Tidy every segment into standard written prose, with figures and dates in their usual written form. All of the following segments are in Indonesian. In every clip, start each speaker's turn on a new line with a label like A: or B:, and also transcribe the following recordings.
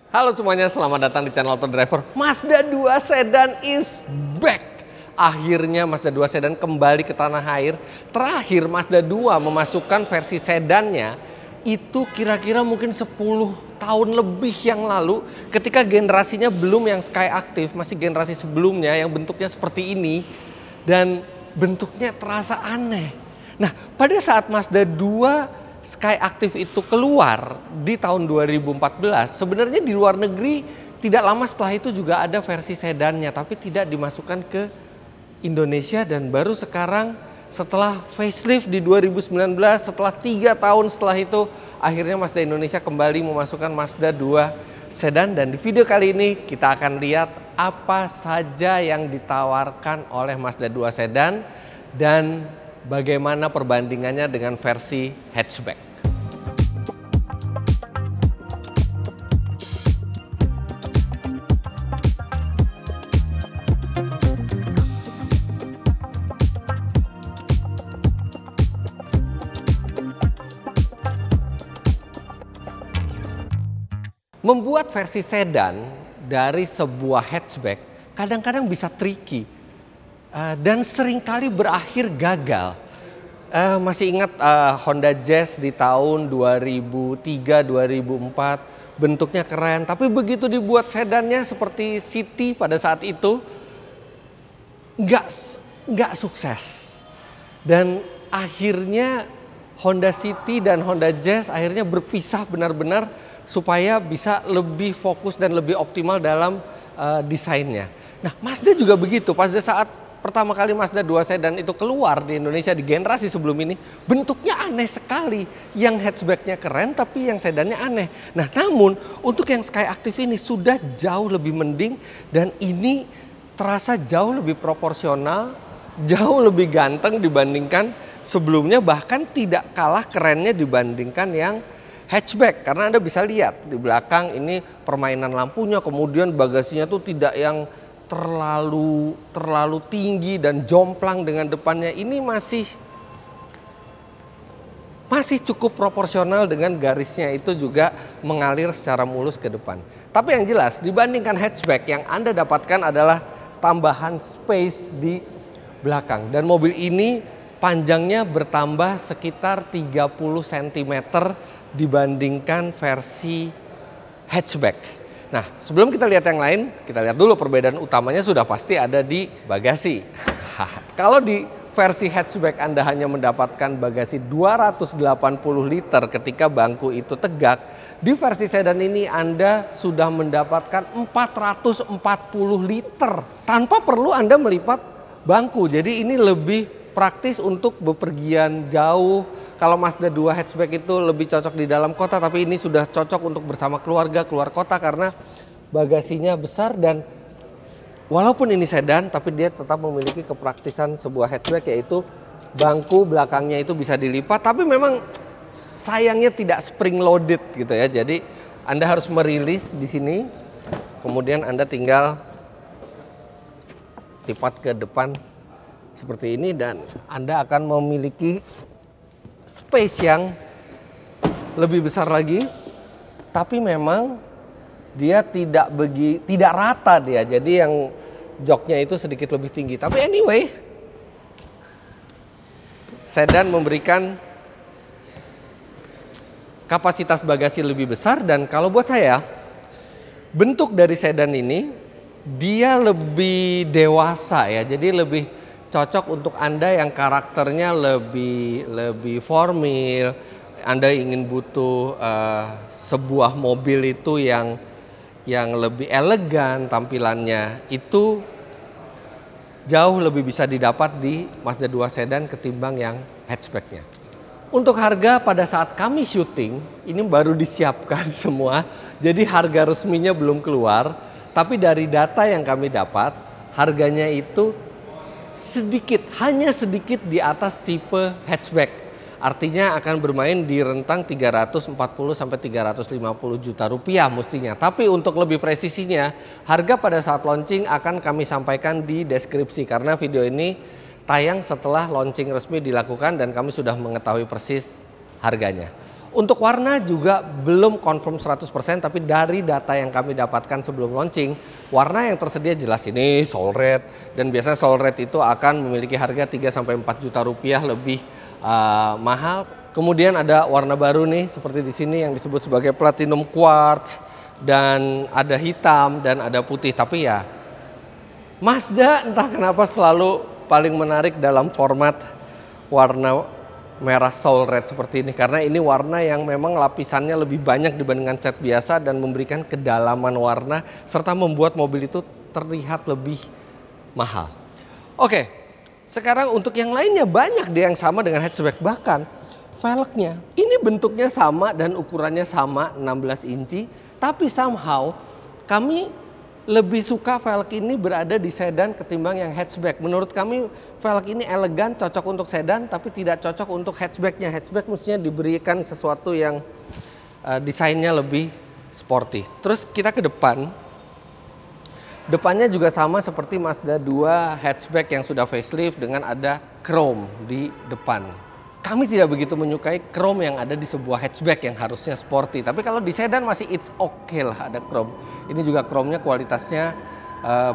A: Halo semuanya, selamat datang di channel Auto Driver. Mazda 2 Sedan is back. Akhirnya Mazda 2 Sedan kembali ke tanah air. Terakhir Mazda 2 memasukkan versi sedannya itu kira-kira mungkin 10 tahun lebih yang lalu, ketika generasinya belum yang Skyactiv, masih generasi sebelumnya yang bentuknya seperti ini dan bentuknya terasa aneh. Nah, pada saat Mazda 2 Skyactiv itu keluar di tahun 2014, sebenarnya di luar negeri tidak lama setelah itu juga ada versi sedannya, tapi tidak dimasukkan ke Indonesia. Dan baru sekarang setelah facelift di 2019, setelah 3 tahun setelah itu, akhirnya Mazda Indonesia kembali memasukkan Mazda 2 Sedan. Dan di video kali ini kita akan lihat apa saja yang ditawarkan oleh Mazda 2 Sedan dan bagaimana perbandingannya dengan versi hatchback. Membuat versi sedan dari sebuah hatchback kadang-kadang bisa tricky dan seringkali berakhir gagal. Masih ingat Honda Jazz di tahun 2003-2004, bentuknya keren, tapi begitu dibuat sedannya seperti City pada saat itu nggak sukses. Dan akhirnya Honda City dan Honda Jazz akhirnya berpisah benar-benar supaya bisa lebih fokus dan lebih optimal dalam desainnya. Nah, Mazda juga begitu. Pada saat pertama kali Mazda 2 Sedan itu keluar di Indonesia di generasi sebelum ini, bentuknya aneh sekali. Yang hatchbacknya keren tapi yang sedannya aneh. Nah, namun untuk yang Skyactiv ini sudah jauh lebih mending dan ini terasa jauh lebih proporsional, jauh lebih ganteng dibandingkan sebelumnya, bahkan tidak kalah kerennya dibandingkan yang hatchback. Karena Anda bisa lihat di belakang ini permainan lampunya, kemudian bagasinya tuh tidak yang terlalu tinggi dan jomplang dengan depannya. Ini masih cukup proporsional dengan garisnya itu juga mengalir secara mulus ke depan. Tapi yang jelas dibandingkan hatchback yang Anda dapatkan adalah tambahan space di belakang. Dan mobil ini panjangnya bertambah sekitar 30 cm dibandingkan versi hatchback. Nah, sebelum kita lihat yang lain, kita lihat dulu perbedaan utamanya sudah pasti ada di bagasi. Kalau di versi hatchback Anda hanya mendapatkan bagasi 280 liter ketika bangku itu tegak, di versi sedan ini Anda sudah mendapatkan 440 liter tanpa perlu Anda melipat bangku. Jadi ini lebih praktis untuk bepergian jauh. Kalau Mazda 2 hatchback itu lebih cocok di dalam kota, tapi ini sudah cocok untuk bersama keluarga keluar kota karena bagasinya besar. Dan walaupun ini sedan, tapi dia tetap memiliki kepraktisan sebuah hatchback, yaitu bangku belakangnya itu bisa dilipat, tapi memang sayangnya tidak spring loaded gitu ya. Jadi Anda harus merilis di sini, kemudian Anda tinggal lipat ke depan seperti ini dan Anda akan memiliki space yang lebih besar lagi. Tapi memang dia tidak rata dia. Jadi yang joknya itu sedikit lebih tinggi. Tapi anyway, sedan memberikan kapasitas bagasi lebih besar. Dan kalau buat saya, bentuk dari sedan ini dia lebih dewasa ya. Jadi lebih cocok untuk Anda yang karakternya lebih formil. Anda ingin butuh sebuah mobil itu yang lebih elegan tampilannya, itu jauh lebih bisa didapat di Mazda 2 Sedan ketimbang yang hatchbacknya. Untuk harga pada saat kami syuting ini baru disiapkan semua, jadi harga resminya belum keluar. Tapi dari data yang kami dapat, harganya itu hanya sedikit di atas tipe hatchback. Artinya akan bermain di rentang 340 sampai 350 juta rupiah mestinya. Tapi untuk lebih presisinya, harga pada saat launching akan kami sampaikan di deskripsi karena video ini tayang setelah launching resmi dilakukan dan kami sudah mengetahui persis harganya. Untuk warna juga belum confirm 100%, tapi dari data yang kami dapatkan sebelum launching, warna yang tersedia jelas ini Soul Red, dan biasanya Soul Red itu akan memiliki harga 3-4 juta rupiah lebih mahal. Kemudian ada warna baru nih seperti di sini yang disebut sebagai Platinum Quartz, dan ada hitam dan ada putih. Tapi ya Mazda entah kenapa selalu paling menarik dalam format warna merah Soul Red seperti ini, karena ini warna yang memang lapisannya lebih banyak dibandingkan cat biasa dan memberikan kedalaman warna serta membuat mobil itu terlihat lebih mahal. Oke, sekarang untuk yang lainnya banyak deh yang sama dengan hatchback, bahkan velgnya ini bentuknya sama dan ukurannya sama 16 inci, tapi somehow kami lebih suka velg ini berada di sedan ketimbang yang hatchback. Menurut kami velg ini elegan, cocok untuk sedan, tapi tidak cocok untuk hatchbacknya. Hatchback mestinya diberikan sesuatu yang desainnya lebih sporty. Terus kita ke depan. Depannya juga sama seperti Mazda 2 hatchback yang sudah facelift dengan ada chrome di depan. Kami tidak begitu menyukai chrome yang ada di sebuah hatchback yang harusnya sporty. Tapi kalau di sedan masih it's okay lah ada chrome. Ini juga chrome-nya kualitasnya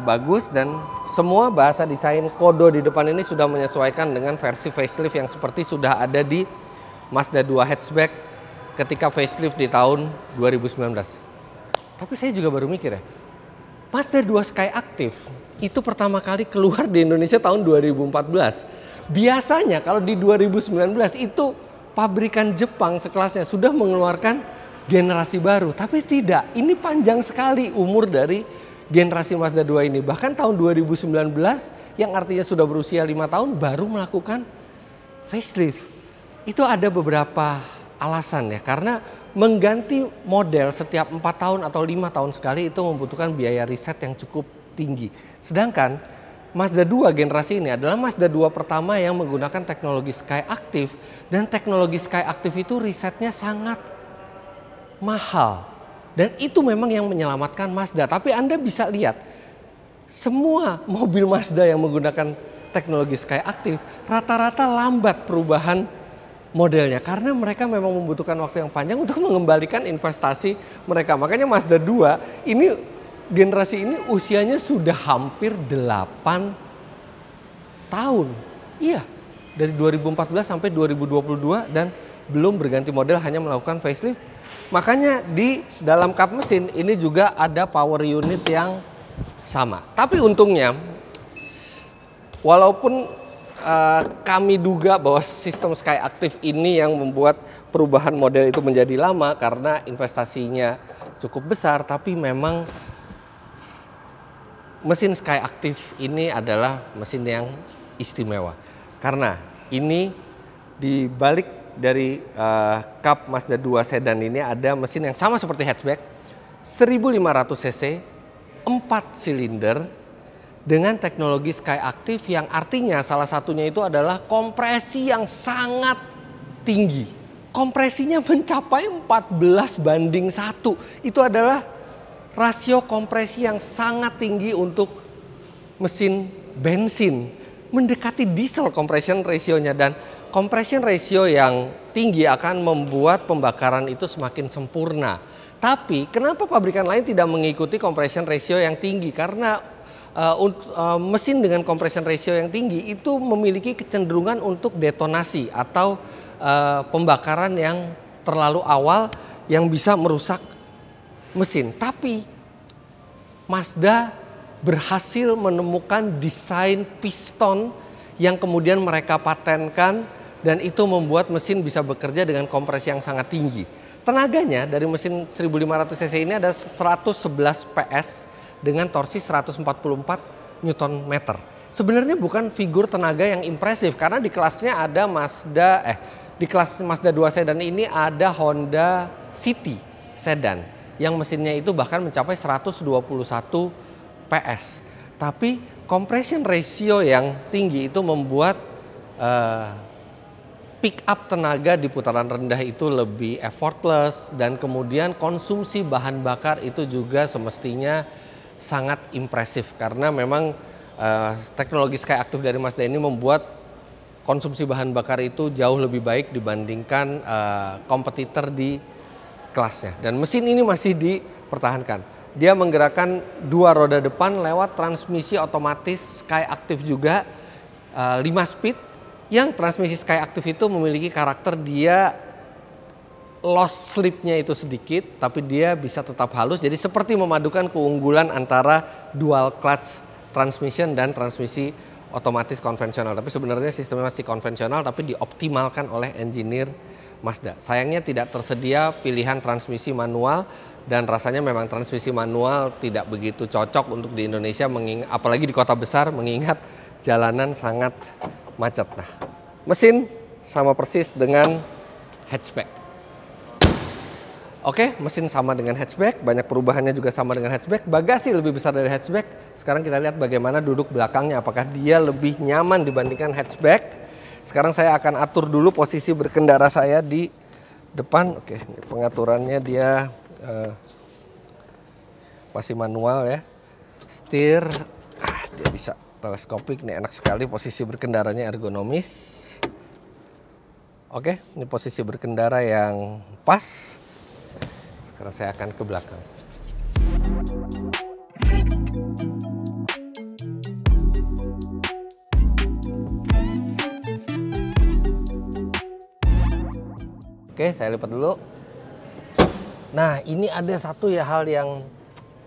A: bagus, dan semua bahasa desain kodo di depan ini sudah menyesuaikan dengan versi facelift yang seperti sudah ada di Mazda 2 hatchback ketika facelift di tahun 2019. Tapi saya juga baru mikir ya, Mazda 2 Skyactiv itu pertama kali keluar di Indonesia tahun 2014. Biasanya kalau di 2019 itu pabrikan Jepang sekelasnya sudah mengeluarkan generasi baru. Tapi tidak, ini panjang sekali umur dari generasi Mazda 2 ini. Bahkan tahun 2019 yang artinya sudah berusia 5 tahun baru melakukan facelift. Itu ada beberapa alasan ya, karena mengganti model setiap 4 tahun atau 5 tahun sekali itu membutuhkan biaya riset yang cukup tinggi. Sedangkan Mazda 2 generasi ini adalah Mazda 2 pertama yang menggunakan teknologi Skyactiv, dan teknologi Skyactiv itu risetnya sangat mahal. Dan itu memang yang menyelamatkan Mazda. Tapi Anda bisa lihat, semua mobil Mazda yang menggunakan teknologi Skyactiv rata-rata lambat perubahan modelnya, karena mereka memang membutuhkan waktu yang panjang untuk mengembalikan investasi mereka. Makanya Mazda 2 ini generasi ini usianya sudah hampir 8 tahun. Iya, dari 2014 sampai 2022 dan belum berganti model, hanya melakukan facelift. Makanya di dalam kap mesin ini juga ada power unit yang sama. Tapi untungnya, walaupun kami duga bahwa sistem Skyactiv ini yang membuat perubahan model itu menjadi lama karena investasinya cukup besar, tapi memang mesin Skyactiv ini adalah mesin yang istimewa. Karena ini di balik dari kap Mazda 2 sedan ini ada mesin yang sama seperti hatchback, 1500 cc, 4 silinder dengan teknologi Skyactiv yang artinya salah satunya itu adalah kompresi yang sangat tinggi. Kompresinya mencapai 14:1. Itu adalah rasio kompresi yang sangat tinggi untuk mesin bensin, mendekati diesel compression ratio-nya, dan compression ratio yang tinggi akan membuat pembakaran itu semakin sempurna. Tapi kenapa pabrikan lain tidak mengikuti compression ratio yang tinggi? Karena mesin dengan compression ratio yang tinggi itu memiliki kecenderungan untuk detonasi atau pembakaran yang terlalu awal yang bisa merusak mesin. Tapi Mazda berhasil menemukan desain piston yang kemudian mereka patenkan, dan itu membuat mesin bisa bekerja dengan kompresi yang sangat tinggi. Tenaganya dari mesin 1500 cc ini ada 111 PS dengan torsi 144 Nm. Sebenarnya bukan figur tenaga yang impresif, karena di kelasnya ada di kelas Mazda 2 sedan ini ada Honda City sedan yang mesinnya itu bahkan mencapai 121 PS. Tapi compression ratio yang tinggi itu membuat pick up tenaga di putaran rendah itu lebih effortless, dan kemudian konsumsi bahan bakar itu juga semestinya sangat impresif, karena memang teknologi Skyactiv dari Mazda ini membuat konsumsi bahan bakar itu jauh lebih baik dibandingkan kompetitor di kelasnya. Dan mesin ini masih dipertahankan. Dia menggerakkan 2 roda depan lewat transmisi otomatis Skyactiv juga 5 speed. Yang transmisi Skyactiv itu memiliki karakter dia loss slipnya itu sedikit, tapi dia bisa tetap halus. Jadi seperti memadukan keunggulan antara dual clutch transmission dan transmisi otomatis konvensional. Tapi sebenarnya sistemnya masih konvensional, tapi dioptimalkan oleh engineer Mazda. Sayangnya tidak tersedia pilihan transmisi manual, dan rasanya memang transmisi manual tidak begitu cocok untuk di Indonesia, apalagi di kota besar, mengingat jalanan sangat macet. Nah, mesin sama persis dengan hatchback. Oke, mesin sama dengan hatchback, banyak perubahannya juga sama dengan hatchback. Bagasi lebih besar dari hatchback. Sekarang kita lihat bagaimana duduk belakangnya, apakah dia lebih nyaman dibandingkan hatchback. Sekarang saya akan atur dulu posisi berkendara saya di depan. Oke, pengaturannya dia masih manual ya. Setir, dia bisa teleskopik, nih enak sekali, posisi berkendaranya ergonomis. Oke, ini posisi berkendara yang pas. Sekarang saya akan ke belakang. Oke, saya lipat dulu. Nah, ini ada satu ya hal yang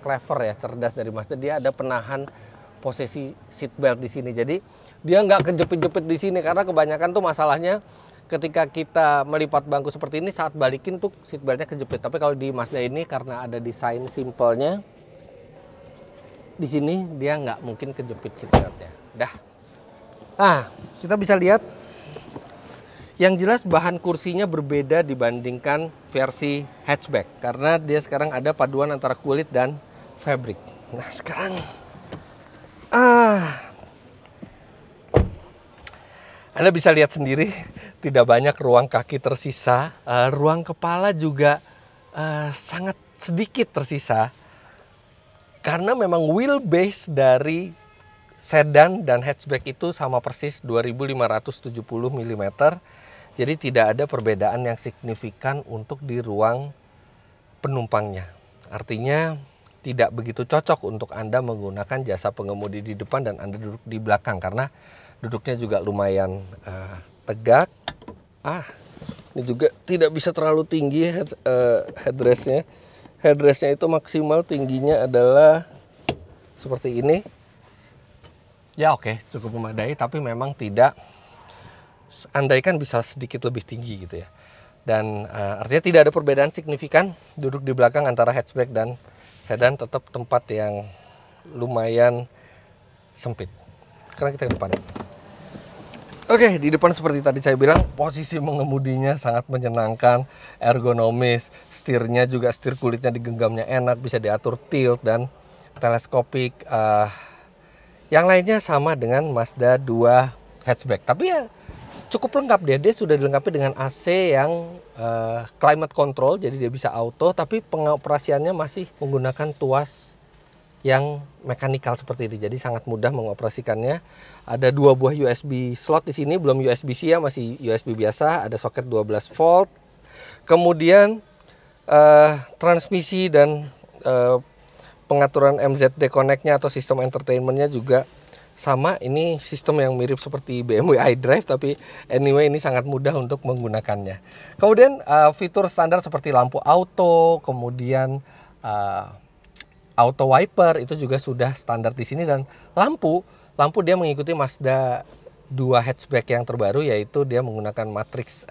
A: clever ya, cerdas dari Mazda. Dia ada penahan posisi seat belt di sini. Jadi dia nggak kejepit-jepit di sini, karena kebanyakan tuh masalahnya ketika kita melipat bangku seperti ini, saat balikin tuh seat beltnya kejepit. Tapi kalau di Mazda ini karena ada desain simpelnya, di sini dia nggak mungkin kejepit seat beltnya. Dah. Nah, kita bisa lihat yang jelas bahan kursinya berbeda dibandingkan versi hatchback, karena dia sekarang ada paduan antara kulit dan fabric. Nah, sekarang Anda bisa lihat sendiri, tidak banyak ruang kaki tersisa, ruang kepala juga sangat sedikit tersisa, karena memang wheelbase dari sedan dan hatchback itu sama persis 2570 mm, jadi tidak ada perbedaan yang signifikan untuk di ruang penumpangnya. Artinya tidak begitu cocok untuk Anda menggunakan jasa pengemudi di depan dan Anda duduk di belakang, karena duduknya juga lumayan tegak. Ini juga tidak bisa terlalu tinggi headrestnya. Headrestnya itu maksimal tingginya adalah seperti ini. Ya oke, cukup memadai, tapi memang tidak, andaikan bisa sedikit lebih tinggi gitu ya. Dan artinya tidak ada perbedaan signifikan duduk di belakang antara hatchback dan sedan, tetap tempat yang lumayan sempit. Sekarang kita ke depan. Oke, di depan seperti tadi saya bilang, posisi mengemudinya sangat menyenangkan, ergonomis, setirnya juga, setir kulitnya digenggamnya enak, bisa diatur tilt dan teleskopik. Yang lainnya sama dengan Mazda 2 hatchback, tapi ya cukup lengkap dia sudah dilengkapi dengan AC yang climate control, jadi dia bisa auto, tapi pengoperasiannya masih menggunakan tuas yang mekanikal seperti ini, jadi sangat mudah mengoperasikannya. Ada 2 buah USB slot di sini, belum USB-C ya, masih USB biasa. Ada soket 12 volt. Kemudian transmisi dan pengaturan MZD Connect-nya atau sistem entertainment-nya juga sama. Ini sistem yang mirip seperti BMW iDrive, tapi anyway ini sangat mudah untuk menggunakannya. Kemudian fitur standar seperti lampu auto, kemudian auto wiper itu juga sudah standar di sini, dan lampu dia mengikuti Mazda 2 hatchback yang terbaru, yaitu dia menggunakan matriks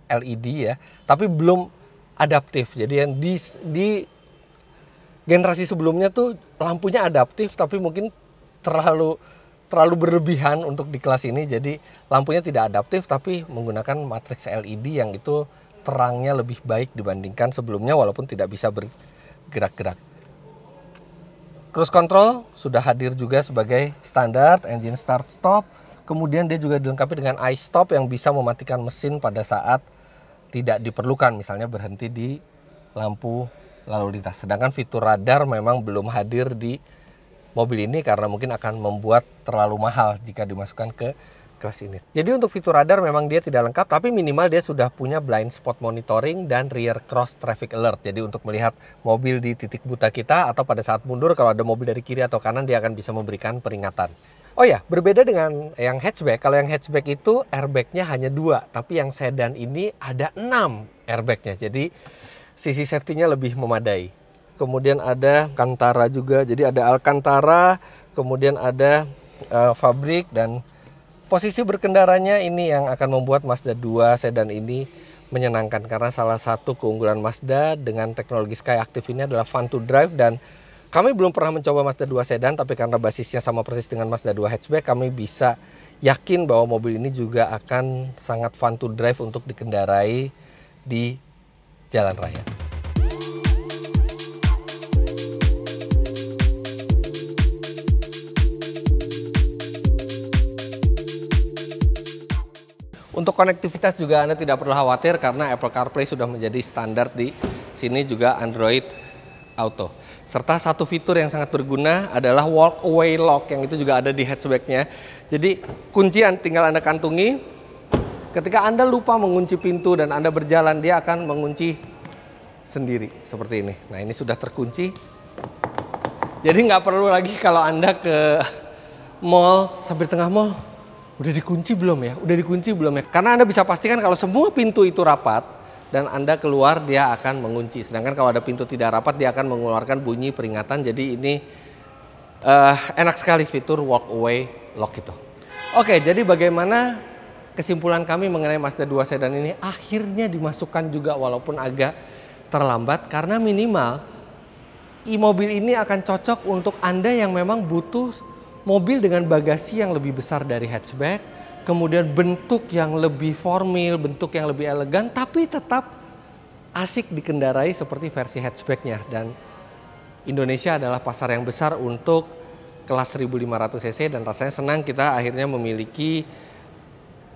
A: LED ya, tapi belum adaptif. Jadi yang di generasi sebelumnya tuh lampunya adaptif, tapi mungkin terlalu berlebihan untuk di kelas ini. Jadi lampunya tidak adaptif, tapi menggunakan matriks LED yang itu terangnya lebih baik dibandingkan sebelumnya, walaupun tidak bisa bergerak-gerak. Cruise control sudah hadir juga sebagai standar, engine start stop. Kemudian dia juga dilengkapi dengan iStop yang bisa mematikan mesin pada saat tidak diperlukan, misalnya berhenti di lampu lalu lintas. Sedangkan fitur radar memang belum hadir di mobil ini karena mungkin akan membuat terlalu mahal jika dimasukkan ke kelas ini. Jadi untuk fitur radar memang dia tidak lengkap, tapi minimal dia sudah punya blind spot monitoring dan rear cross traffic alert. Jadi untuk melihat mobil di titik buta kita atau pada saat mundur kalau ada mobil dari kiri atau kanan dia akan bisa memberikan peringatan. Oh ya, berbeda dengan yang hatchback. Kalau yang hatchback itu airbagnya hanya 2, tapi yang sedan ini ada 6 airbagnya. Jadi sisi safety-nya lebih memadai. Kemudian ada Alcantara juga. Jadi ada Alcantara, kemudian ada fabrik, dan posisi berkendaranya ini yang akan membuat Mazda 2 sedan ini menyenangkan. Karena salah satu keunggulan Mazda dengan teknologi Skyactiv ini adalah fun to drive. Dan kami belum pernah mencoba Mazda 2 sedan, tapi karena basisnya sama persis dengan Mazda 2 hatchback, kami bisa yakin bahwa mobil ini juga akan sangat fun to drive untuk dikendarai di jalan raya. Untuk konektivitas juga Anda tidak perlu khawatir karena Apple CarPlay sudah menjadi standar di sini, juga Android Auto. Serta satu fitur yang sangat berguna adalah walk away lock, yang itu juga ada di hatchbacknya. Jadi kunci tinggal Anda kantungi, ketika Anda lupa mengunci pintu dan Anda berjalan, dia akan mengunci sendiri seperti ini. Nah, ini sudah terkunci. Jadi nggak perlu lagi kalau Anda ke mall, sampai tengah mall, udah dikunci belum ya? Udah dikunci belum ya? Karena Anda bisa pastikan kalau semua pintu itu rapat dan Anda keluar, dia akan mengunci. Sedangkan kalau ada pintu tidak rapat, dia akan mengeluarkan bunyi peringatan. Jadi ini enak sekali fitur walk away lock itu. Oke, jadi bagaimana kesimpulan kami mengenai Mazda 2 sedan ini? Akhirnya dimasukkan juga walaupun agak terlambat, karena minimal mobil ini akan cocok untuk Anda yang memang butuh mobil dengan bagasi yang lebih besar dari hatchback, kemudian bentuk yang lebih formal, bentuk yang lebih elegan, tapi tetap asik dikendarai seperti versi hatchbacknya. Dan Indonesia adalah pasar yang besar untuk kelas 1500 cc, dan rasanya senang kita akhirnya memiliki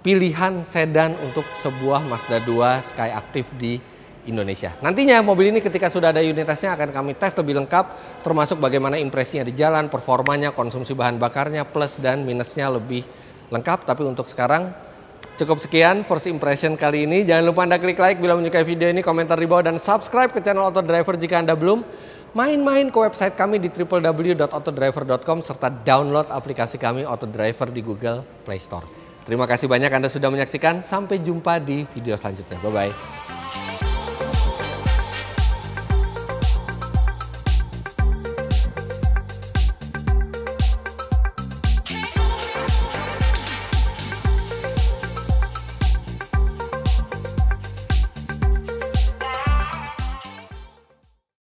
A: pilihan sedan untuk sebuah Mazda 2 Skyactiv di Indonesia. Nantinya mobil ini ketika sudah ada unit tesnya akan kami tes lebih lengkap, termasuk bagaimana impresinya di jalan, performanya, konsumsi bahan bakarnya, plus dan minusnya lebih lengkap. Tapi untuk sekarang cukup sekian first impression kali ini. Jangan lupa Anda klik like bila menyukai video ini, komentar di bawah, dan subscribe ke channel Auto Driver jika Anda belum. Main-main ke website kami di www.autodriver.com serta download aplikasi kami Auto Driver di Google Play Store. Terima kasih banyak Anda sudah menyaksikan. Sampai jumpa di video selanjutnya. Bye-bye.